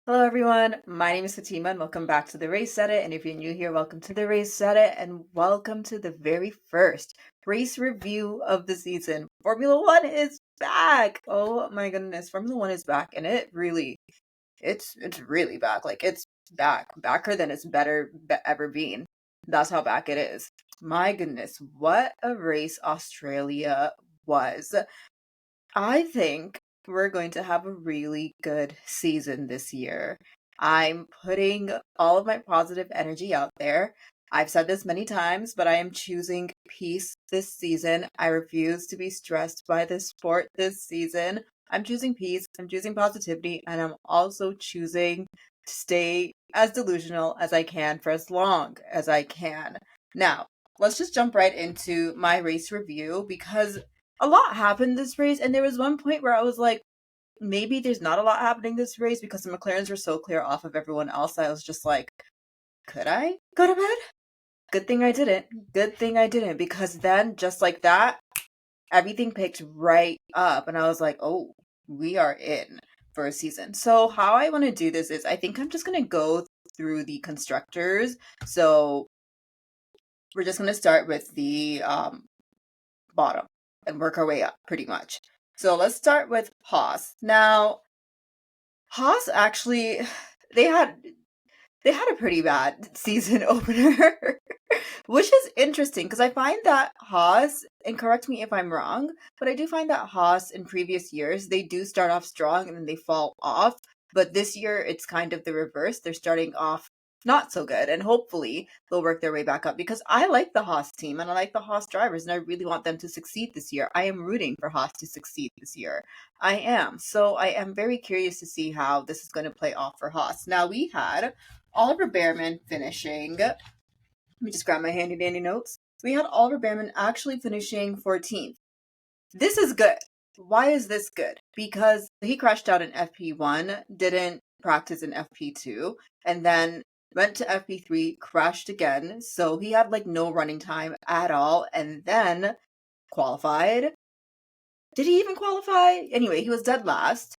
Hello everyone, my name is Fatima and welcome back to the Race Edit. And if you're new here, welcome to the Race Edit and welcome to the very first race review of the season. Formula One is back. Oh my goodness, Formula One is back and it's really back. Like it's backer than it's ever been. That's how back it is. My goodness, what a race Australia was. I think we're going to have a really good season this year. I'm putting all of my positive energy out there. I've said this many times, but I am choosing peace this season. I refuse to be stressed by this sport this season. I'm choosing peace, I'm choosing positivity, and I'm also choosing to stay as delusional as I can for as long as I can. Now, let's just jump right into my race review because a lot happened this race, and there was one point where I was like, maybe there's not a lot happening this race because the McLarens were so clear off of everyone else. I was just like, could I go to bed? Good thing I didn't. Good thing I didn't, because then just like that, everything picked right up, and I was like, oh, we are in for a season. So how I want to do this is I think I'm just going to go through the constructors. So we're just going to start with the bottom and work our way up pretty much. So let's start with Haas. Now, Haas actually they had a pretty bad season opener, which is interesting because I find that Haas, and correct me if I'm wrong, but I do find that Haas in previous years they do start off strong and then they fall off. But this year it's kind of the reverse. They're starting off not so good, and hopefully they'll work their way back up because I like the Haas team and I like the Haas drivers and I really want them to succeed this year. I am rooting for Haas to succeed this year. I am. So I am very curious to see how this is going to play off for Haas. Now we had Oliver Behrman finishing. Let me just grab my handy dandy notes. We had Oliver Behrman actually finishing 14th. This is good. Why is this good? Because he crashed out in FP1, didn't practice in FP2, and then went to FP3, crashed again. So he had like no running time at all, and then qualified. Did he even qualify? Anyway, he was dead last.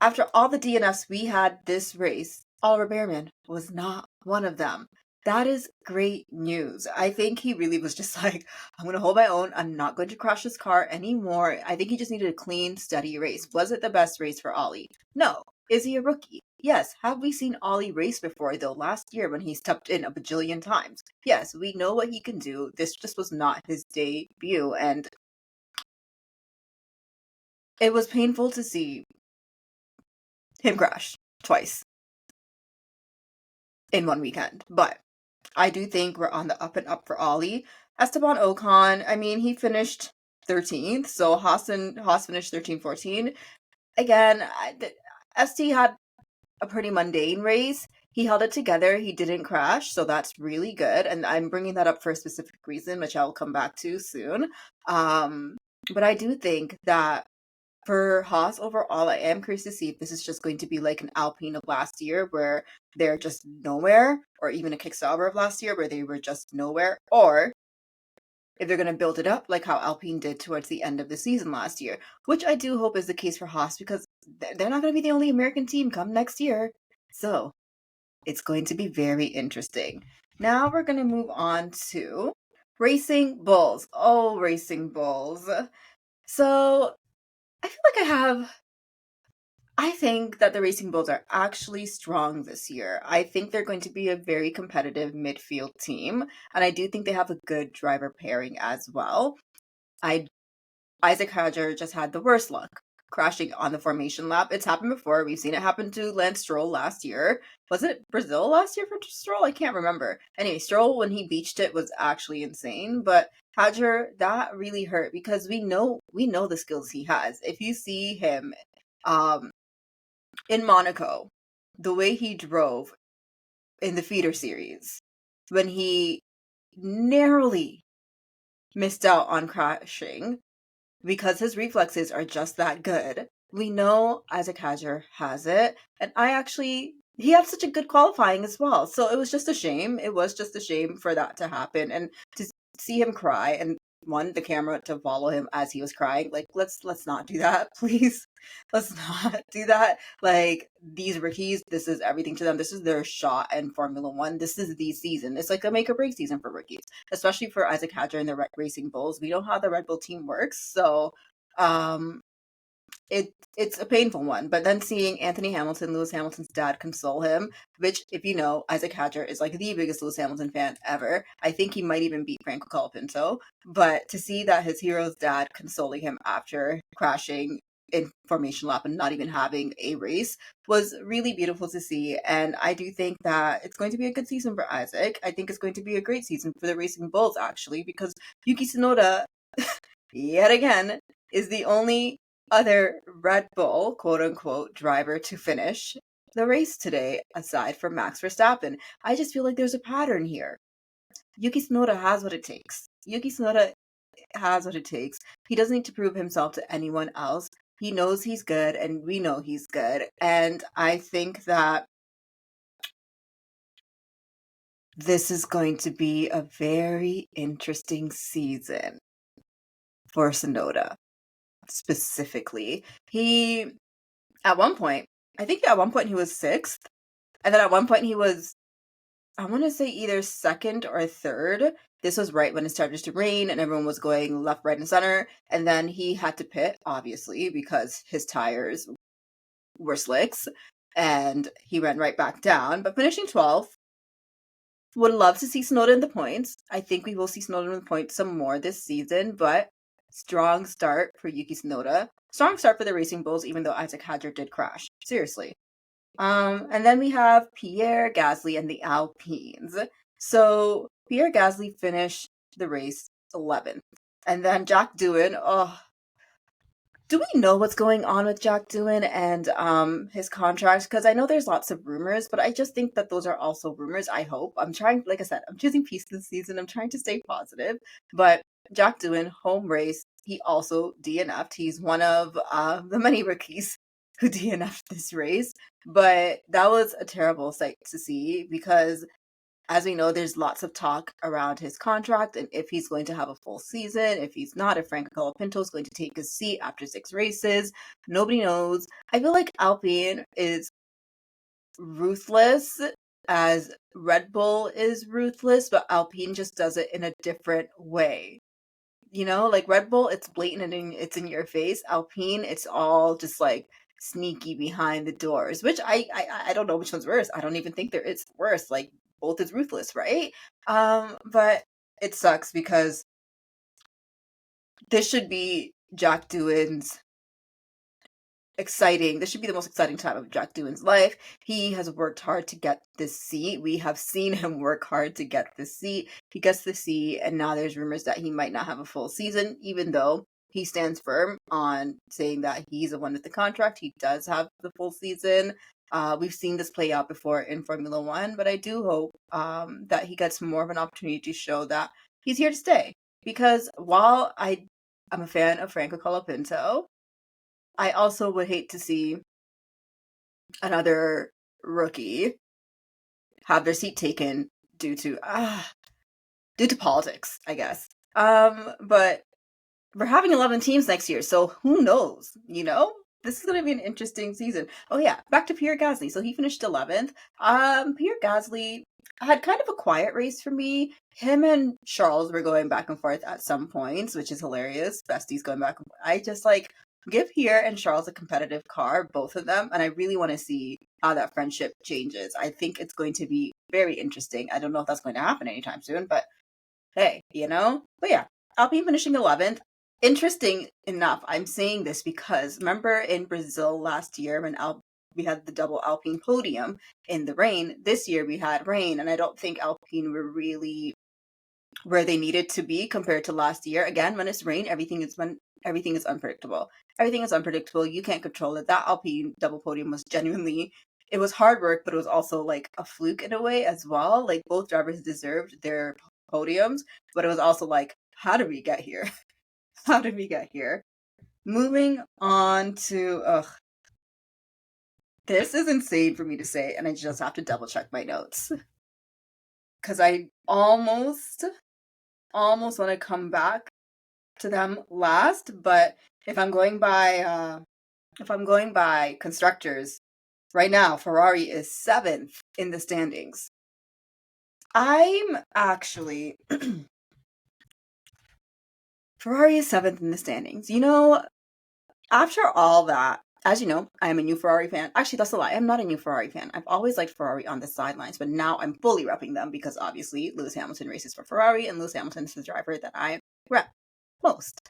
After all the DNFs we had this race, Oliver Behrman was not one of them. That is great news. I think he really was just like, I'm going to hold my own. I'm not going to crash this car anymore. I think he just needed a clean, steady race. Was it the best race for Ollie? No. Is he a rookie? Yes. Have we seen Ollie race before, though, last year when he stepped in a bajillion times? Yes, we know what he can do. This just was not his debut, and it was painful to see him crash twice in one weekend. But I do think we're on the up and up for Ollie. Esteban Ocon, I mean, he finished 13th, so Haas finished 13, 14. Again, ST had a pretty mundane race. He held it together. He didn't crash, so that's really good. And I'm bringing that up for a specific reason, which I'll come back to soon. But I do think that for Haas overall, I am curious to see if this is just going to be like an Alpine of last year where they're just nowhere, or even a Kicksauber of last year where they were just nowhere, or if they're going to build it up like how Alpine did towards the end of the season last year, which I do hope is the case for Haas because they're not going to be the only American team come next year. So it's going to be very interesting. Now we're going to move on to Racing Bulls. Oh, Racing Bulls. So I feel like I think that the Racing Bulls are actually strong this year. I think they're going to be a very competitive midfield team, and I do think they have a good driver pairing as well. Isaac Hadjar just had the worst luck crashing on the formation lap. It's happened before. We've seen it happen to Lance Stroll last year. Was it Brazil last year for Stroll? I can't remember. Anyway, Stroll, when he beached it, was actually insane. But Hadjar, that really hurt because we know the skills he has. If you see him in Monaco, the way he drove in the feeder series, when he narrowly missed out on crashing because his reflexes are just that good. We know Isaac Hadjar has it, and he had such a good qualifying as well. So it was just a shame. It was just a shame for that to happen and to see him cry and the camera to follow him as he was crying. Like, let's not do that, please. Let's not do that. Like, these rookies, this is everything to them. This is their shot in Formula One. This is the season. It's like a make or break season for rookies, especially for Isaac Hadjar and the Racing Bulls. We know how the Red Bull team works, so um it's a painful one. But then seeing Anthony Hamilton, Lewis Hamilton's dad, console him, which, if you know, Isaac Hadjar is like the biggest Lewis Hamilton fan ever. I think he might even beat Franco Colapinto. But to see that his hero's dad consoling him after crashing in formation lap and not even having a race was really beautiful to see. And I do think that it's going to be a good season for Isaac. I think it's going to be a great season for the Racing Bulls, actually, because Yuki Tsunoda, yet again, is the only other Red Bull, quote unquote, driver to finish the race today, aside from Max Verstappen. I just feel like there's a pattern here. Yuki Tsunoda has what it takes. Yuki Tsunoda has what it takes. He doesn't need to prove himself to anyone else. He knows he's good, and we know he's good. And I think that this is going to be a very interesting season for Tsunoda. Specifically, he at one point, I think at one point he was 6th, and then at one point he was, I want to say, either 2nd or 3rd. This was right when it started to rain and everyone was going left, right, and center, and then he had to pit, obviously, because his tires were slicks, and he went right back down, but finishing 12th. Would love to see Tsunoda in the points. I think we will see Tsunoda in the points some more this season, but strong start for Yuki Tsunoda. Strong start for the Racing Bulls, even though Isaac Hadjar did crash. Seriously. And then we have Pierre Gasly and the Alpines. So Pierre Gasly finished the race 11th. And then Jack Doohan, do we know what's going on with Jack Doohan and his contract? Because I know there's lots of rumors, but I just think that those are also rumors. I hope. I'm trying, like I said, I'm choosing peace this season. I'm trying to stay positive. But Jack Doohan, home race, he also DNF'd. He's one of the many rookies who DNF'd this race. But that was a terrible sight to see because, as we know, there's lots of talk around his contract and if he's going to have a full season. If he's not, if Franco Colapinto is going to take his seat after 6 races. Nobody knows. I feel like Alpine is ruthless as Red Bull is ruthless, but Alpine just does it in a different way. You know, like Red Bull, it's blatant and it's in your face. Alpine, it's all just like sneaky behind the doors, which I don't know which one's worse. I don't even think there is worse. Like, both is ruthless, right? But it sucks because this should be Jack Doohan's exciting. This should be the most exciting time of Jack Doohan's life. He has worked hard to get this seat. We have seen him work hard to get this seat. He gets the seat, and now there's rumors that he might not have a full season, even though he stands firm on saying that he's the one with the contract. He does have the full season. We've seen this play out before in Formula One, but I do hope that he gets more of an opportunity to show that he's here to stay. Because while I'm a fan of Franco Colapinto, I also would hate to see another rookie have their seat taken due to politics, I guess. But we're having 11 teams next year, so who knows, you know? This is going to be an interesting season. Oh yeah, back to Pierre Gasly. So he finished 11th. Pierre Gasly had kind of a quiet race for me. Him and Charles were going back and forth at some points, which is hilarious. Besties going back and forth. I just like give Pierre and Charles a competitive car, both of them, and I really want to see how that friendship changes. I think it's going to be very interesting. I don't know if that's going to happen anytime soon, but hey, you know? But yeah, Alpine finishing 11th. Interesting enough, I'm saying this because remember in Brazil last year when we had the double Alpine podium in the rain. This year we had rain, and I don't think Alpine were really where they needed to be compared to last year. Again, when it's rain, everything is unpredictable. Everything is unpredictable. You can't control it. That Alpine double podium was genuinely, it was hard work, but it was also like a fluke in a way as well. Like, both drivers deserved their podiums, but it was also like, how did we get here? How did we get here? Moving on to, this is insane for me to say, and I just have to double check my notes. Because I almost want to come back to them last, but if I'm going by constructors, right now Ferrari is 7th in the standings. I'm actually Ferrari is 7th in the standings. After all that, as you know, I am a new Ferrari fan. Actually, that's a lie. I'm not a new Ferrari fan. I've always liked Ferrari on the sidelines, but now I'm fully repping them because obviously Lewis Hamilton races for Ferrari and Lewis Hamilton is the driver that I rep most.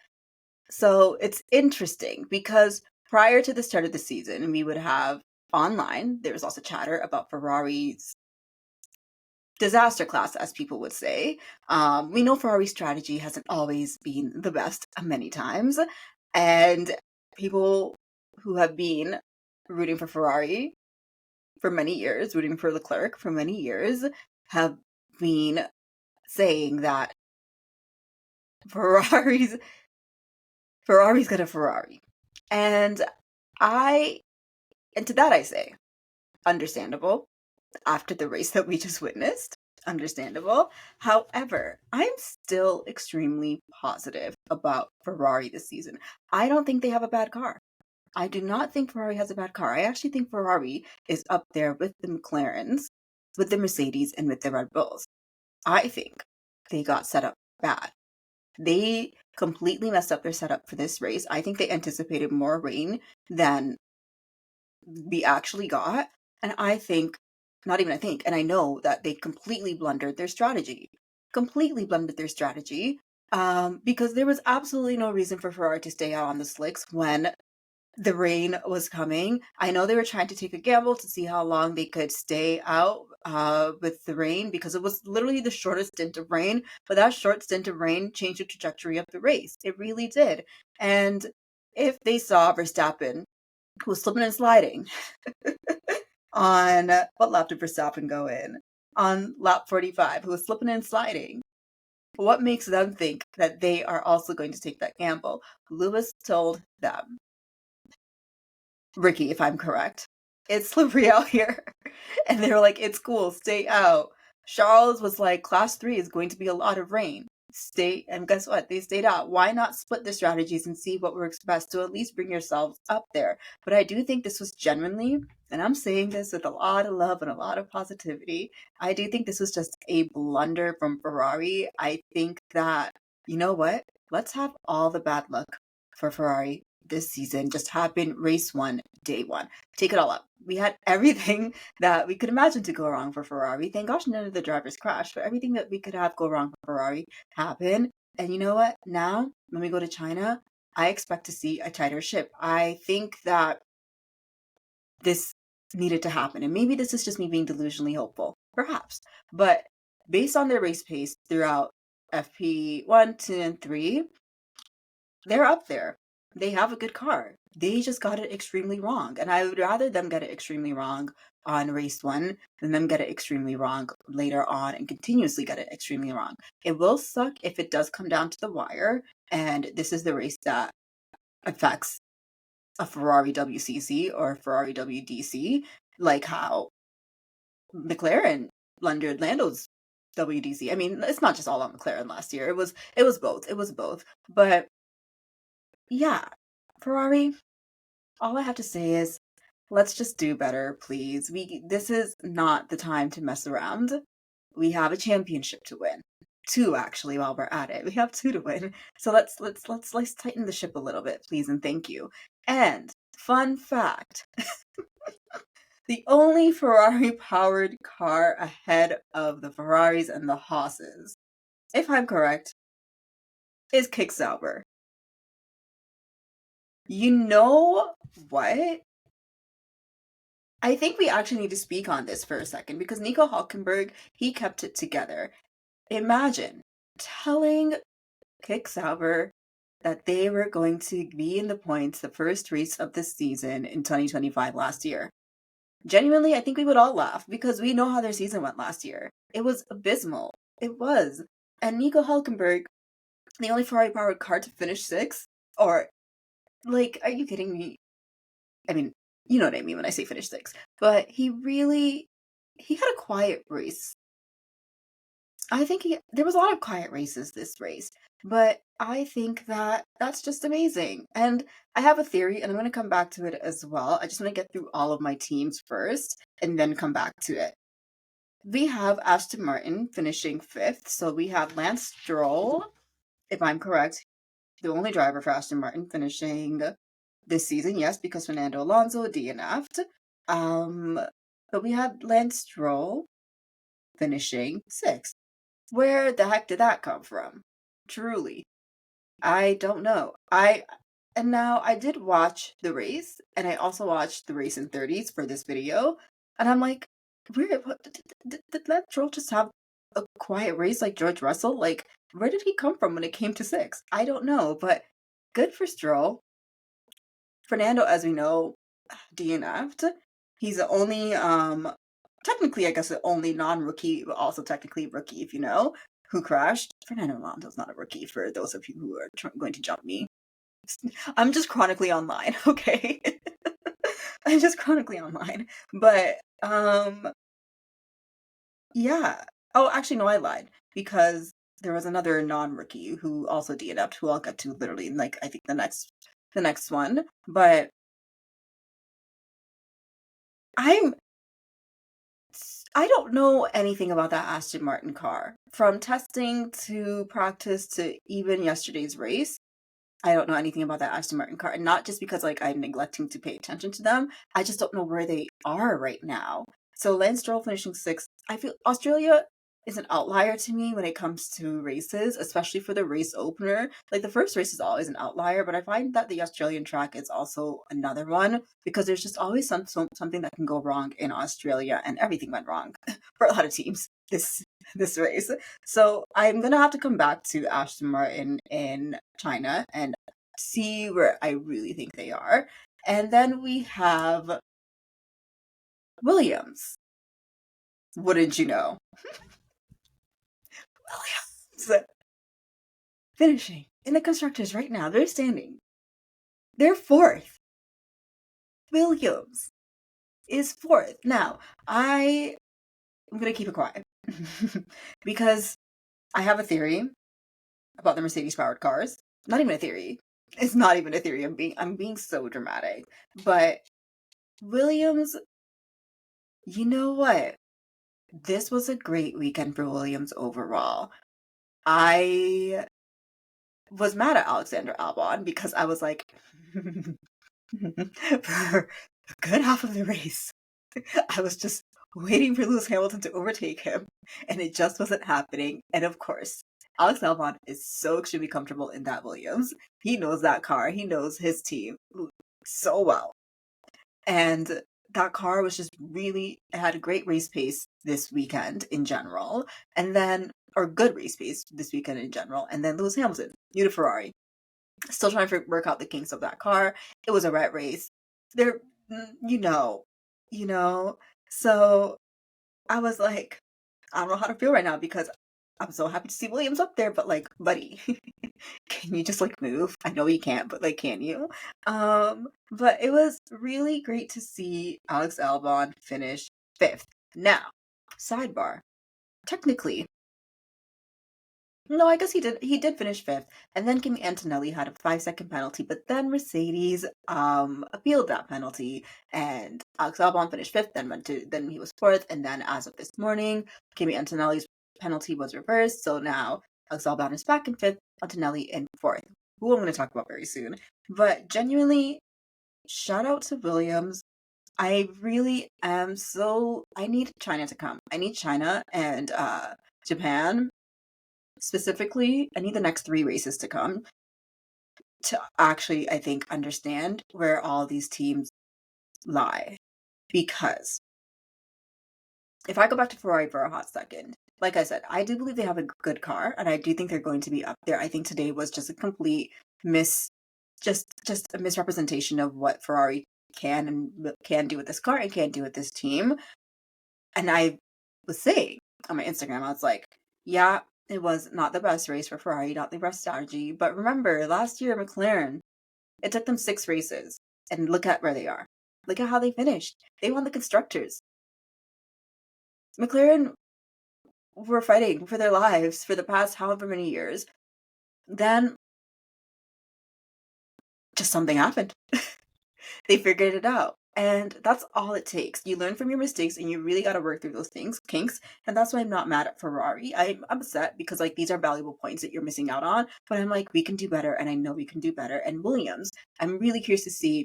So it's interesting because prior to the start of the season, we would have online, there was also chatter about Ferrari's disaster class, as people would say. We know Ferrari's strategy hasn't always been the best many times. And people who have been rooting for Ferrari for many years, rooting for Leclerc for many years, have been saying that Ferrari's got a Ferrari. And to that I say, understandable. After the race that we just witnessed, understandable. However, I'm still extremely positive about Ferrari this season. I don't think they have a bad car. I do not think Ferrari has a bad car. I actually think Ferrari is up there with the McLarens, with the Mercedes, and with the Red Bulls. I think they got set up bad. They completely messed up their setup for this race. I think they anticipated more rain than we actually got. And I think, not even I think, and I know that they completely blundered their strategy. Because there was absolutely no reason for Ferrari to stay out on the slicks when the rain was coming. I know they were trying to take a gamble to see how long they could stay out with the rain because it was literally the shortest stint of rain, but that short stint of rain changed the trajectory of the race. It really did. And if they saw Verstappen, who was slipping and sliding on what lap did Verstappen go in? On lap 45, who was slipping and sliding. What makes them think that they are also going to take that gamble? Lewis told them, Ricky, if I'm correct, it's slippery out here. And they were like, it's cool, stay out. Charles was like, class 3 is going to be a lot of rain. Stay, and guess what? They stayed out. Why not split the strategies and see what works best to at least bring yourselves up there? But I do think this was genuinely, and I'm saying this with a lot of love and a lot of positivity, I do think this was just a blunder from Ferrari. I think that, you know what? Let's have all the bad luck for Ferrari this season just happen race 1, day 1. Take it all up. We had everything that we could imagine to go wrong for Ferrari. Thank gosh none of the drivers crashed, but everything that we could have go wrong for Ferrari happened. And you know what? Now, when we go to China, I expect to see a tighter ship. I think that this needed to happen. And maybe this is just me being delusionally hopeful. Perhaps. But based on their race pace throughout FP1, 2, and 3, they're up there. They have a good car. They just got it extremely wrong. And I would rather them get it extremely wrong on race 1 than them get it extremely wrong later on and continuously get it extremely wrong. It will suck if it does come down to the wire and this is the race that affects a Ferrari WCC or a Ferrari WDC, like how McLaren blundered Lando's WDC. I mean, it's not just all on McLaren last year. It was both. It was both. But yeah, Ferrari, all I have to say is let's just do better, please. This is not the time to mess around. We have a championship to win. 2 actually while we're at it. We have 2 to win. So let's tighten the ship a little bit, please, and thank you. And fun fact, the only Ferrari powered car ahead of the Ferraris and the Haas's, if I'm correct, is Kick Sauber. You know what? I think we actually need to speak on this for a second because Nico Hülkenberg, he kept it together. Imagine telling Kick Sauber that they were going to be in the points the first race of the season in 2025 last year. Genuinely, I think we would all laugh because we know how their season went last year. It was abysmal. It was. And Nico Hülkenberg, the only Ferrari-powered car to finish 6th? Or, like, are you kidding me? I mean, you know what I mean when I say finish 6th. But he had a quiet race. I think there was a lot of quiet races this race, but I think that that's just amazing. And I have a theory, and I'm going to come back to it as well. I just want to get through all of my teams first and then come back to it. We have Aston Martin finishing fifth. So we have Lance Stroll, if I'm correct, the only driver for Aston Martin finishing this season. Yes, because Fernando Alonso DNF'd. But we had Lance Stroll finishing sixth. Where the heck did that come from? Truly, I don't know. And now I did watch the race, and I also watched the race in 30s for this video, and I'm like, did that troll just have a quiet race like George Russell? Like, where did he come from when it came to six? I don't know, but good for Stroll. Fernando, as we know, DNF'd. He's the only technically, I guess, the only non-rookie, but also technically rookie, if you know, who crashed. Fernando Alonso's not a rookie, for those of you who are going to jump me. I'm just chronically online, okay? I'm just chronically online. But, yeah. Oh, actually, no, I lied. Because there was another non-rookie who also DNF'd, who I'll get to literally in, like, I think the next one. But I don't know anything about that Aston Martin car. From testing to practice to even yesterday's race, I don't know anything about that Aston Martin car. And not just because like I'm neglecting to pay attention to them. I just don't know where they are right now. So Lance Stroll finishing sixth. I feel Australia is an outlier to me when it comes to races, especially for the race opener. Like the first race is always an outlier, but I find that the Australian track is also another one because there's just always something that can go wrong in Australia, and everything went wrong for a lot of teams this race. So I'm gonna have to come back to Aston Martin in China and see where I really think they are. And then we have Williams. Wouldn't you know? Williams finishing in the constructors right now. They're standing. They're fourth. Williams is fourth. Now, I'm gonna keep it quiet because I have a theory about the Mercedes powered cars. Not even a theory. It's not even a theory. I'm being so dramatic. But Williams, you know what? This was a great weekend for Williams overall. I was mad at Alexander Albon because I was like, for a good half of the race, I was just waiting for Lewis Hamilton to overtake him, and it just wasn't happening. And of course, Alex Albon is so extremely comfortable in that Williams. He knows that car. He knows his team so well. And that car was just really, it had a great race pace this weekend in general. And then, or good race pace this weekend in general. And then Lewis Hamilton, new to Ferrari. Still trying to work out the kinks of that car. It was a rat race. There, you know. So I was like, I don't know how to feel right now because I'm so happy to see Williams up there, but like, buddy, can you just like move? I know you can't, but like, can you? But it was really great to see Alex Albon finish fifth. Now, sidebar. Technically, no, I guess he did. He did finish fifth, and then Kimi Antonelli had a 5-second penalty, but then Mercedes appealed that penalty, and Alex Albon finished fifth. Then he was fourth, and then as of this morning, Kimi Antonelli's penalty was reversed, so now Alex Albon is back in fifth, Antonelli in fourth, who I'm going to talk about very soon. But genuinely, shout out to Williams. I really am so. I need China to come. I need China and Japan specifically. I need the next 3 races to come to actually, I think, understand where all these teams lie. Because if I go back to Ferrari for a hot second, like I said, I do believe they have a good car, and I do think they're going to be up there. I think today was just a complete just a misrepresentation of what Ferrari can do with this car and can do with this team. And I was saying on my Instagram, I was like, yeah, it was not the best race for Ferrari, not the best strategy. But remember, last year, McLaren, it took them 6 races. And look at where they are. Look at how they finished. They won the Constructors. McLaren were fighting for their lives for the past however many years. Then just something happened. They figured it out. And that's all it takes. You learn from your mistakes and you really got to work through those things, kinks. And that's why I'm not mad at Ferrari. I'm upset because like these are valuable points that you're missing out on. But I'm like, we can do better. And I know we can do better. And Williams, I'm really curious to see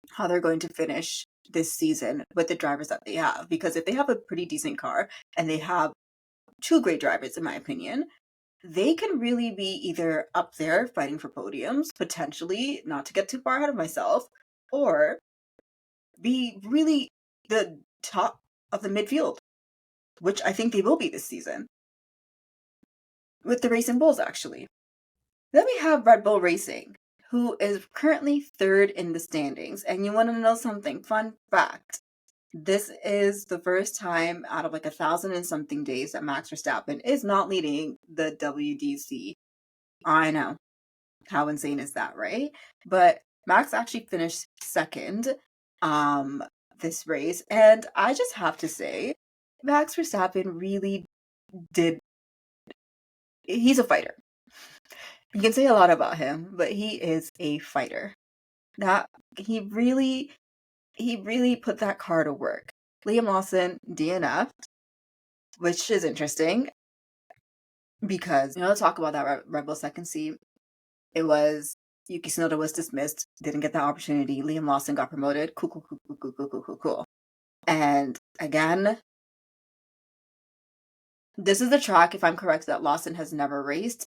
how they're going to finish this season with the drivers that they have. Because if they have a pretty decent car and they have two great drivers, in my opinion, they can really be either up there fighting for podiums, potentially, not to get too far ahead of myself, or be really the top of the midfield, which I think they will be this season. With the Racing Bulls, actually. Then we have Red Bull Racing, who is currently third in the standings. And you want to know something? Fun fact. This is the first time out of like 1,000 and something days that Max Verstappen is not leading the WDC. I know. How insane is that, right? But Max actually finished second this race, and I just have to say Max Verstappen really did. He's a fighter. You can say a lot about him, but he is a fighter. That he really put that car to work. Liam Lawson DNF, which is interesting because talk about that Red Bull second seat. It was Yuki Tsunoda was dismissed, didn't get that opportunity. Liam Lawson got promoted. Cool. And again, this is the track, if I'm correct, that Lawson has never raced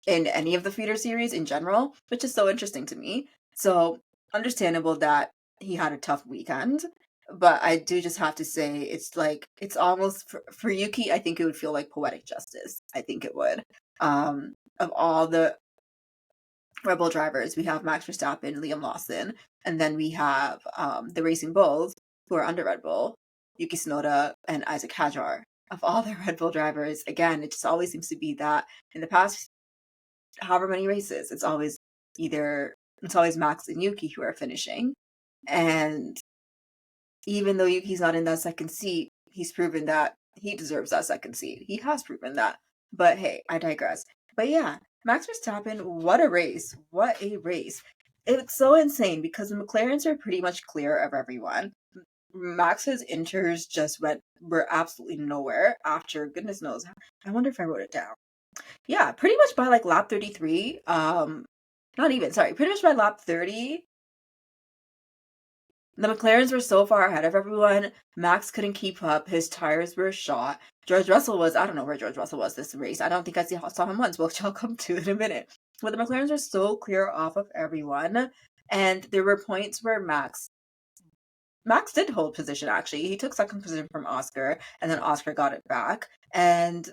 in any of the feeder series in general, which is so interesting to me. So understandable that he had a tough weekend. But I do just have to say, it's almost for Yuki, I think it would feel like poetic justice. I think it would. Of all the Red Bull drivers, we have Max Verstappen, Liam Lawson, and then we have the Racing Bulls, who are under Red Bull, Yuki Tsunoda, and Isaac Hadjar. Of all the Red Bull drivers, again, it just always seems to be that in the past however many races, it's always Max and Yuki who are finishing. And even though Yuki's not in that second seat, he's proven that he deserves that second seat. He has proven that. But hey, I digress. But yeah, Max Verstappen, what a race. What a race. It's so insane because the McLarens are pretty much clear of everyone. Max's inters were absolutely nowhere after, goodness knows. I wonder if I wrote it down. Yeah, pretty much by like lap 33. Pretty much by lap 30. The McLarens were so far ahead of everyone. Max couldn't keep up. His tires were shot. George Russell I don't know where George Russell was this race. I don't think I saw him once, which I'll come to in a minute. But the McLarens were so clear off of everyone. And there were points where Max did hold position, actually. He took second position from Oscar, and then Oscar got it back. And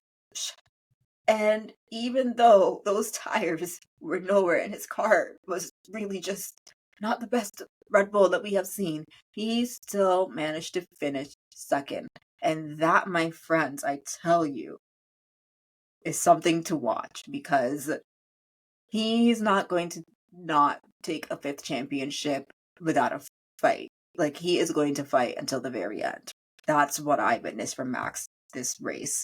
even though those tires were nowhere and his car was really just not the best Red Bull that we have seen, he still managed to finish second. And that, my friends, I tell you, is something to watch because he's not going to not take a fifth championship without a fight. Like, he is going to fight until the very end. That's what I witnessed from Max this race.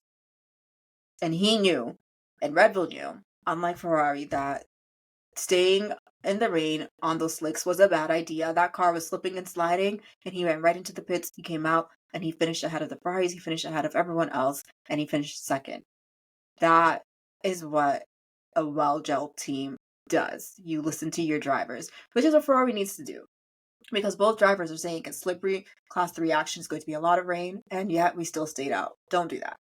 And he knew, and Red Bull knew, unlike Ferrari, that staying in the rain on those slicks was a bad idea. That car was slipping and sliding, and he went right into the pits. He came out, and he finished ahead of the Ferraris. He finished ahead of everyone else, and he finished second. That is what a well-gelled team does. You listen to your drivers, which is what Ferrari needs to do. Because both drivers are saying it's slippery, class 3 action is going to be a lot of rain, and yet we still stayed out. Don't do that.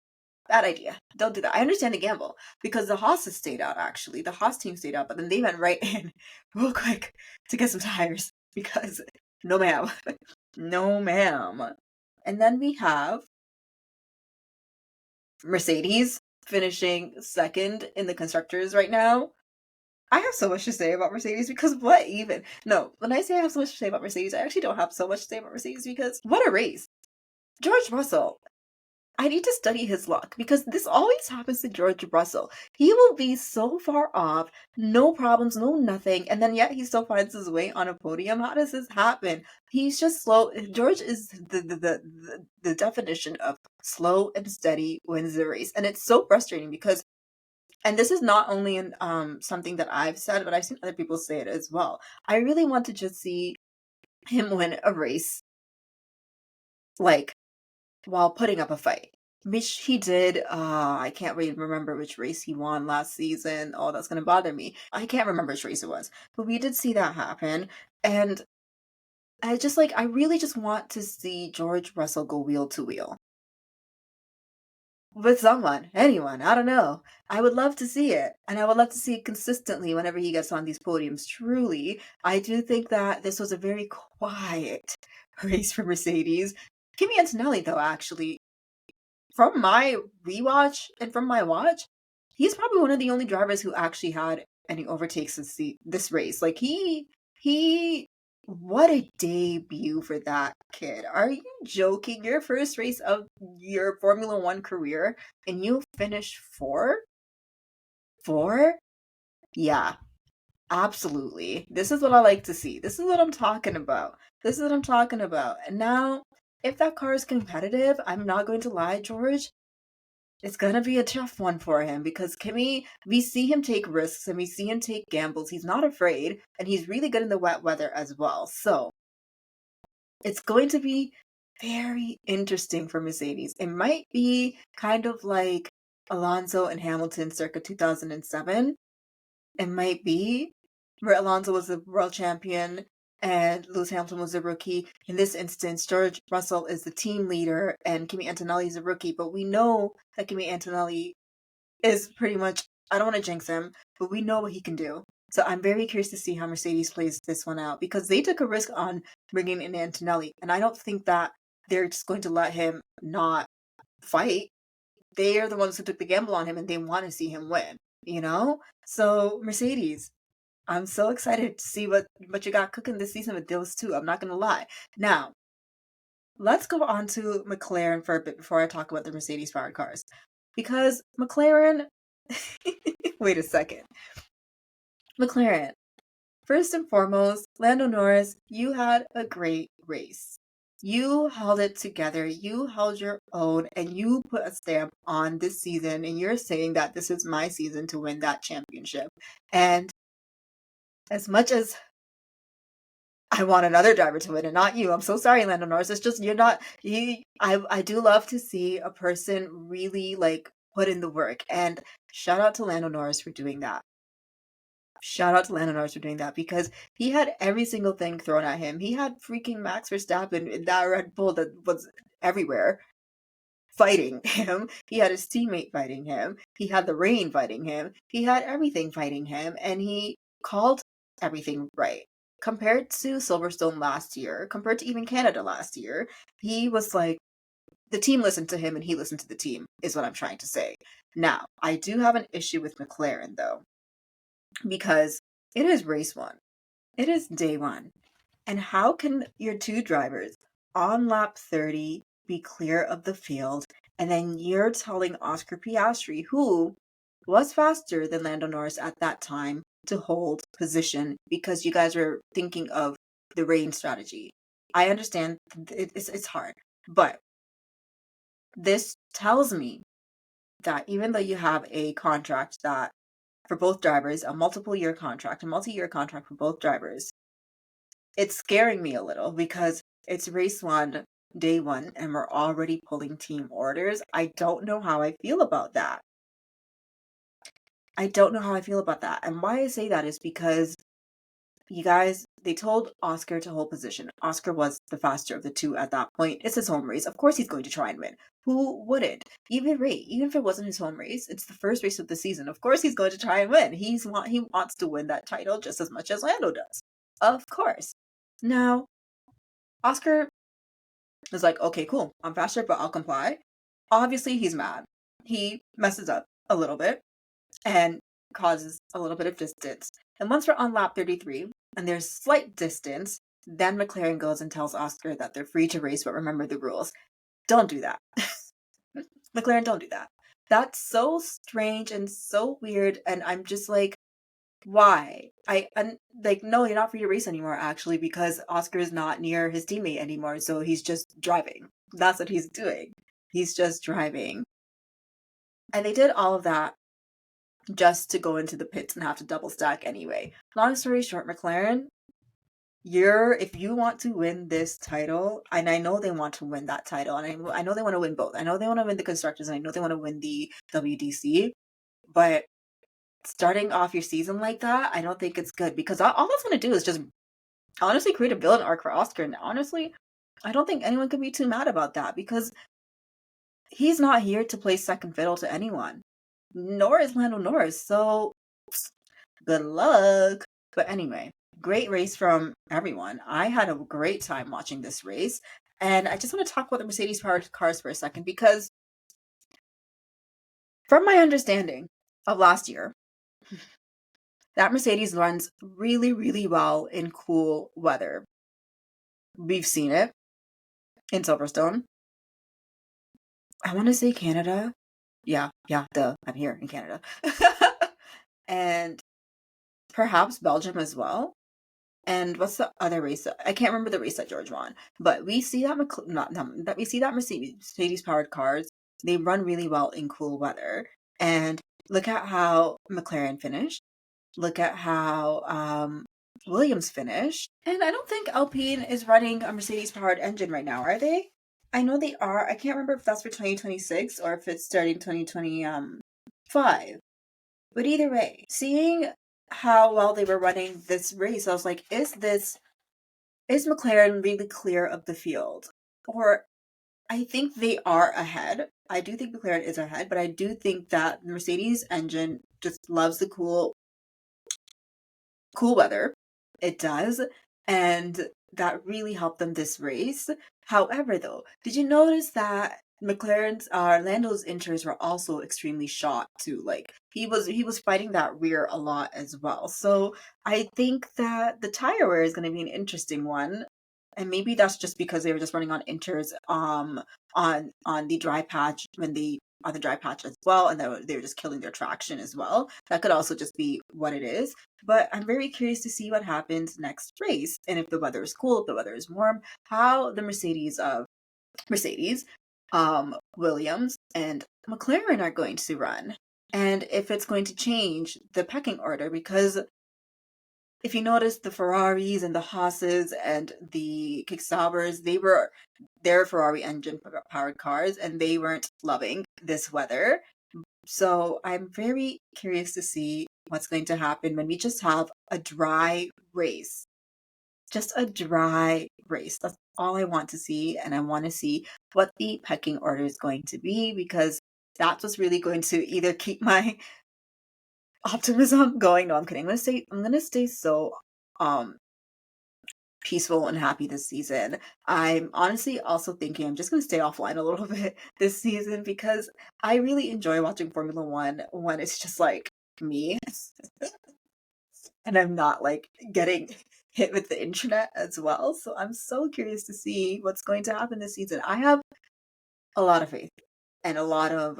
Bad idea. Don't do that. I understand the gamble because the Haas stayed out, actually. The Haas team stayed out, but then they went right in real quick to get some tires because no ma'am. No ma'am. And then we have Mercedes finishing second in the constructors right now. I have so much to say about Mercedes because what even? No, when I say I have so much to say about Mercedes, I actually don't have so much to say about Mercedes because what a race. George Russell. I need to study his luck because this always happens to George Russell. He will be so far off, no problems, no nothing, and then yet he still finds his way on a podium. How does this happen? He's just slow. George is the definition of slow and steady wins the race, and it's so frustrating because. And this is not only in something that I've said, but I've seen other people say it as well. I really want to just see him win a race, like while putting up a fight. Which he did. I can't really remember which race he won last season. Oh, that's gonna bother me. I can't remember which race it was. But we did see that happen. And I really just want to see George Russell go wheel to wheel. With someone, anyone, I don't know. I would love to see it. And I would love to see it consistently whenever he gets on these podiums. Truly, I do think that this was a very quiet race for Mercedes. Kimi Antonelli, though, actually, from my rewatch and from my watch, he's probably one of the only drivers who actually had any overtakes this race. Like he, what a debut for that kid. Are you joking? Your first race of your Formula One career and you finish four? Four? Yeah, absolutely. This is what I like to see. This is what I'm talking about. This is what I'm talking about. And now, if that car is competitive, I'm not going to lie, George. It's gonna be a tough one for him because Kimi, we see him take risks and we see him take gambles. He's not afraid, and he's really good in the wet weather as well. So it's going to be very interesting for Mercedes. It might be kind of like Alonso and Hamilton circa 2007. It might be where Alonso was the world champion and Lewis Hamilton was a rookie. In this instance, George Russell is the team leader and Kimi Antonelli is a rookie. But we know that Kimi Antonelli is pretty much, I don't want to jinx him, but we know what he can do. So I'm very curious to see how Mercedes plays this one out because they took a risk on bringing in Antonelli. And I don't think that they're just going to let him not fight. They are the ones who took the gamble on him and they want to see him win, you know? So Mercedes, I'm so excited to see what you got cooking this season with those two. I'm not gonna lie. Now, let's go on to McLaren for a bit before I talk about the Mercedes powered cars. Because McLaren wait a second. McLaren, first and foremost, Lando Norris, you had a great race. You held it together, you held your own, and you put a stamp on this season, and you're saying that this is my season to win that championship. And as much as I want another driver to win and not you. I'm so sorry, Lando Norris. It's just you're not I do love to see a person really like put in the work. And shout out to Lando Norris for doing that. Shout out to Lando Norris for doing that because he had every single thing thrown at him. He had freaking Max Verstappen in that Red Bull that was everywhere fighting him. He had his teammate fighting him. He had the rain fighting him. He had everything fighting him. And he called everything right. Compared to Silverstone last year, compared to even Canada last year, he was like, the team listened to him and he listened to the team, is what I'm trying to say. Now, I do have an issue with McLaren, though, because it is race one, it is day one. And how can your two drivers on lap 30 be clear of the field? And then you're telling Oscar Piastri, who was faster than Lando Norris at that time, to hold position because you guys were thinking of the rain strategy. I understand it's hard, but this tells me that even though you have a contract that for both drivers, a multi-year contract for both drivers, it's scaring me a little because it's race one, day one, and we're already pulling team orders. I don't know how I feel about that. I don't know how I feel about that. And why I say that is because you guys, they told Oscar to hold position. Oscar was the faster of the two at that point. It's his home race. Of course he's going to try and win. Who wouldn't? Even if it wasn't his home race, it's the first race of the season. Of course he's going to try and win. He wants to win that title just as much as Lando does. Of course. Now, Oscar is like, okay, cool. I'm faster, but I'll comply. Obviously, he's mad. He messes up a little bit and causes a little bit of distance. And once we're on lap 33 and there's slight distance, then McLaren goes and tells Oscar that they're free to race, but remember the rules. Don't do that. McLaren, don't do that. That's so strange and so weird, and I'm just like, why? And like, no, you're not free to race anymore, actually, because Oscar is not near his teammate anymore, so he's just driving. That's what he's doing. He's just driving. And they did all of that just to go into the pits and have to double stack anyway. Long story short, McLaren, if you want to win this title, and I know they want to win that title, and I know they want to win both. I know they want to win the constructors, and I know they want to win the WDC, but starting off your season like that, I don't think it's good, because all that's going to do is just honestly create a villain arc for Oscar. And honestly, I don't think anyone could be too mad about that, because he's not here to play second fiddle to anyone, nor is Lando Norris. So good luck. But anyway, great race from everyone. I had a great time watching this race. And I just want to talk about the Mercedes powered cars for a second, because from my understanding of last year, that Mercedes runs really, really well in cool weather. We've seen it in Silverstone. I want to say Canada. Yeah, I'm here in Canada. And perhaps Belgium as well. And what's the other race? I can't remember the race that George won. But we see that Mercedes powered cars, they run really well in cool weather. And look at how McLaren finished. Look at how Williams finished. And I don't think Alpine is running a Mercedes powered engine right now, are they? I know they are. I can't remember if that's for 2026 or if it's starting 2025. But either way, seeing how well they were running this race, I was like, is McLaren really clear of the field? Or I think they are ahead. I do think McLaren is ahead, but I do think that the Mercedes engine just loves the cool weather. It does. And that really helped them this race. However, though, did you notice that McLaren's Lando's inters were also extremely shot too? Like he was fighting that rear a lot as well. So I think that the tire wear is going to be an interesting one. And maybe that's just because they were just running on inters on the dry patch when they on the dry patch as well, and they were just killing their traction as well. That could also just be what it is. But I'm very curious to see what happens next race, and if the weather is cool, if the weather is warm, how the Mercedes, Williams, and McLaren are going to run, and if it's going to change the pecking order. Because if you notice, the Ferraris and the Haas's and the Kickstaubers, they're Ferrari engine powered cars, and they weren't loving this weather. So I'm very curious to see what's going to happen when we just have a dry race. Just a dry race. That's all I want to see. And I want to see what the pecking order is going to be, because that's what's really going to either keep my optimism going. No, I'm kidding. I'm gonna stay so peaceful and happy this season. I'm honestly also thinking I'm just gonna stay offline a little bit this season, because I really enjoy watching Formula One when it's just like me and I'm not like getting hit with the internet as well. So I'm so curious to see what's going to happen this season. I have a lot of faith and a lot of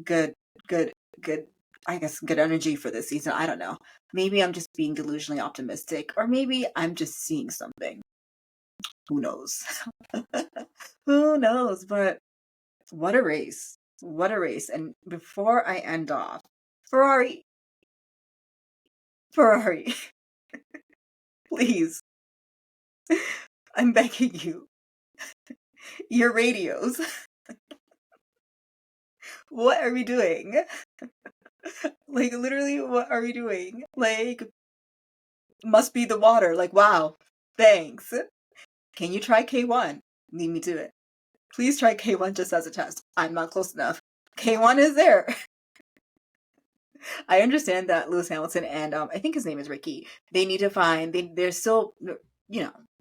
good good good I guess good energy for this season. I don't know. Maybe I'm just being delusionally optimistic, or maybe I'm just seeing something. Who knows? Who knows? But what a race. What a race. And before I end off, Ferrari, please, I'm begging you, your radios. What are we doing? Like, literally, what are we doing? Like, must be the water. Like, wow, thanks. Can you try K1? Lead me to it. Please try K1 just as a test. I'm not close enough. K1 is there. I understand that Lewis Hamilton and I think his name is Ricky. They need to find. They're still,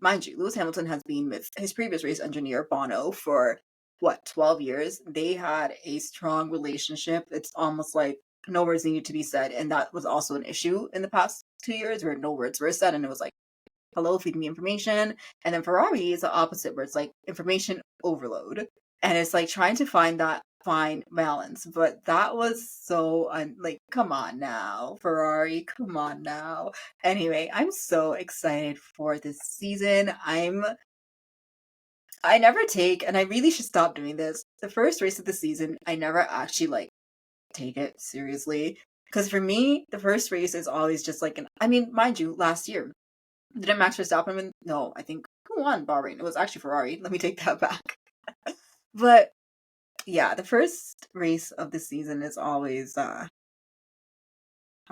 mind you, Lewis Hamilton has been with his previous race engineer Bono for what 12 years. They had a strong relationship. It's almost like no words needed to be said, and that was also an issue in the past 2 years where no words were said, and it was like, hello, feed me information. And then Ferrari is the opposite, where it's like information overload. And it's like trying to find that fine balance. But that was so like, come on now, Ferrari, come on now. Anyway, I'm so excited for this season. I never take, and I really should stop doing this. The first race of the season, I never actually like take it seriously. Because for me, the first race is always just like I mean, mind you, last year, didn't Max Verstappen win? No, I think who won Bahrain? It was actually Ferrari. Let me take that back. But yeah, the first race of the season is always I'm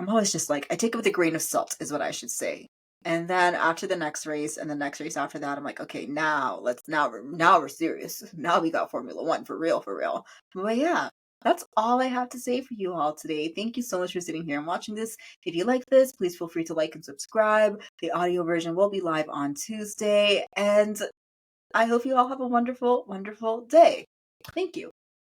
always just like I take it with a grain of salt is what I should say. And then after the next race and the next race after that, I'm like, okay, now we're serious. Now we got Formula One for real, for real. But yeah, that's all I have to say for you all today. Thank you so much for sitting here and watching this. If you like this, please feel free to like and subscribe. The audio version will be live on Tuesday. And I hope you all have a wonderful, wonderful day. Thank you.